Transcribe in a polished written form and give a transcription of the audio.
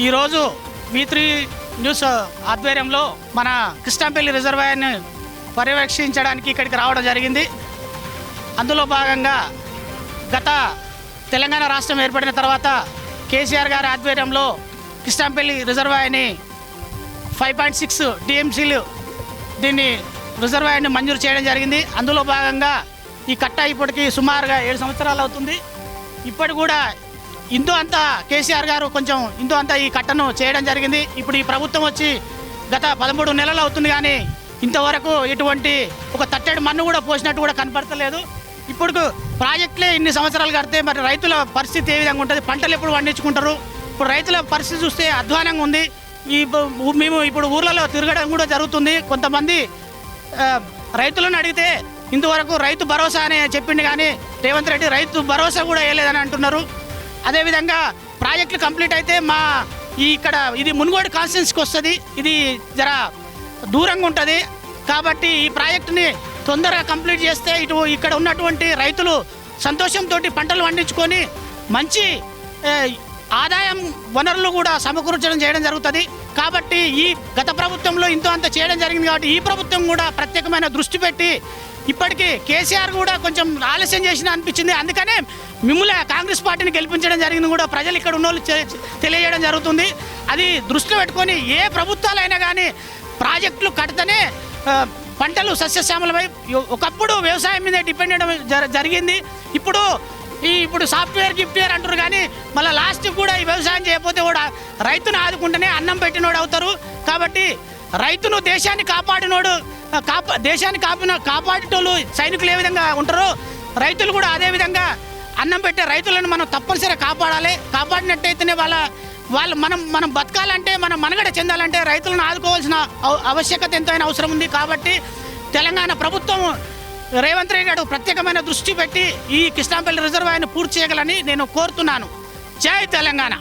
ఈరోజు V3 news ఆధ్వర్యంలో మన కృష్ణంపల్లి రిజర్వాయర్ని పర్యవేక్షించడానికి ఇక్కడికి రావడం జరిగింది. అందులో భాగంగా గత తెలంగాణ రాష్ట్రం ఏర్పడిన తర్వాత కేసీఆర్ గారి ఆధ్వర్యంలో కృష్ణంపల్లి రిజర్వాయర్ని 5.6 TMCలు దీన్ని రిజర్వాయర్ని మంజూరు చేయడం జరిగింది. అందులో భాగంగా ఈ కట్ట ఇప్పటికి సుమారుగా 7 సంవత్సరాలు అవుతుంది. ఇప్పటి కూడా ఇందు అంతా కేసీఆర్ గారు కొంచెం ఇందు అంతా ఈ కట్టను చేయడం జరిగింది. ఇప్పుడు ఈ ప్రభుత్వం వచ్చి గత 13 నెలలు అవుతుంది, కానీ ఇంతవరకు ఎటువంటి ఒక తట్టెడు మన్ను కూడా పోసినట్టు కూడా కనపడతలేదు. ఇప్పుడు ప్రాజెక్టులే ఇన్ని సంవత్సరాలు కడితే మరి రైతుల పరిస్థితి ఏ విధంగా ఉంటుంది? పంటలు ఎప్పుడు పండించుకుంటారు? ఇప్పుడు రైతుల పరిస్థితి చూస్తే అధ్వానంగా ఉంది. మేము ఇప్పుడు ఊర్లలో తిరగడం కూడా జరుగుతుంది. కొంతమంది రైతులను అడిగితే ఇంతవరకు రైతు భరోసా అని చెప్పింది, కానీ రేవంత్ రెడ్డి రైతు భరోసా కూడా వేయలేదని అంటున్నారు. అదేవిధంగా ప్రాజెక్టులు కంప్లీట్ అయితే మా ఇక్కడ ఇది మునుగోడు కాన్స్టిట్యున్సీకి వస్తుంది, ఇది జర దూరంగా ఉంటుంది. కాబట్టి ఈ ప్రాజెక్టుని తొందరగా కంప్లీట్ చేస్తే ఇటు ఇక్కడ ఉన్నటువంటి రైతులు సంతోషంతో పంటలు పండించుకొని మంచి ఆదాయం వనరులు కూడా సమకూర్చడం చేయడం జరుగుతుంది. కాబట్టి ఈ గత ప్రభుత్వంలో ఇంతో అంత చేయడం జరిగింది. కాబట్టి ఈ ప్రభుత్వం కూడా ప్రత్యేకమైన దృష్టి పెట్టి ఇప్పటికీ కేసీఆర్ కూడా కొంచెం ఆలస్యం చేసిన అనిపించింది. అందుకనే మిమ్మల్ని కాంగ్రెస్ పార్టీని గెలిపించడం జరిగింది కూడా ప్రజలు ఇక్కడ ఉన్న వాళ్ళు తెలియజేయడం జరుగుతుంది. అది దృష్టిలో పెట్టుకొని ఏ ప్రభుత్వాలైనా కానీ ప్రాజెక్టులు కడితేనే పంటలు సస్యశ్యామలమై ఒకప్పుడు వ్యవసాయం మీద డిపెండ్ అవ్వడం జరిగింది. ఇప్పుడు సాఫ్ట్వేర్ గిఫ్ట్వేర్ అంటారు, కానీ మళ్ళీ లాస్ట్ కూడా ఈ వ్యవసాయం చేయకపోతే కూడా రైతును ఆదుకుంటేనే అన్నం పెట్టినోడు అవుతారు. కాబట్టి రైతును దేశాన్ని కాపాడినోడు దేశాన్ని కాపాడేటోళ్ళు సైనికులు ఏ విధంగా ఉంటారో రైతులు కూడా అదే విధంగా అన్నం పెట్టే రైతులను మనం తప్పనిసరిగా కాపాడాలి. కాపాడినట్టయితేనే వాళ్ళు మనం బతకాలంటే, మనం మనుగడ చెందాలంటే రైతులను ఆదుకోవాల్సిన ఆవశ్యకత ఎంతైనా అవసరం ఉంది. కాబట్టి తెలంగాణ ప్రభుత్వం రేవంత్ రెడ్డి గారు ప్రత్యేకమైన దృష్టి పెట్టి ఈ కృష్ణంపల్లి రిజర్వాయర్ను పూర్తి చేయగలని నేను కోరుతున్నాను. జై తెలంగాణ.